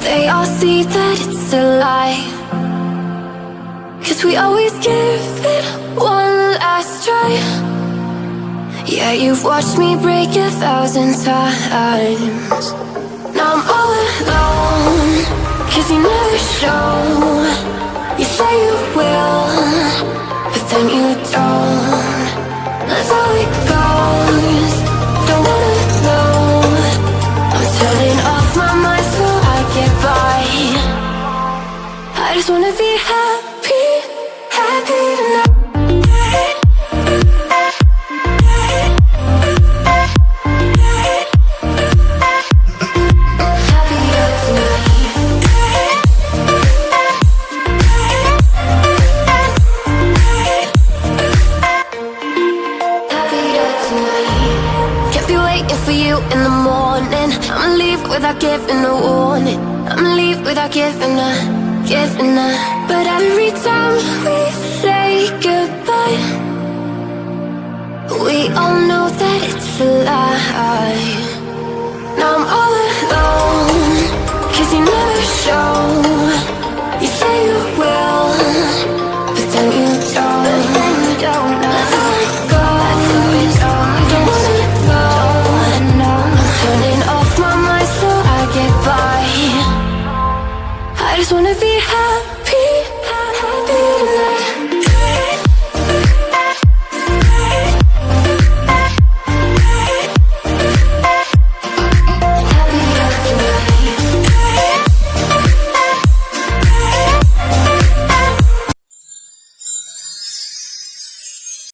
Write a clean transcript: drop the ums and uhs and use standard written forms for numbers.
they all see that it's a lie. 'Cause we always give it one last try. Yeah, you've watched me break 1,000 times. Now I'm all alone, 'cause you never show. You say you will, but then you don't. That's how it goes, don't wanna know. I'm turning off my mind so I get by. I just wanna be happy, happy tonight. In the morning, I'ma leave without giving a warning. I'ma leave without giving a. But every time we say goodbye, we all know that it's a lie.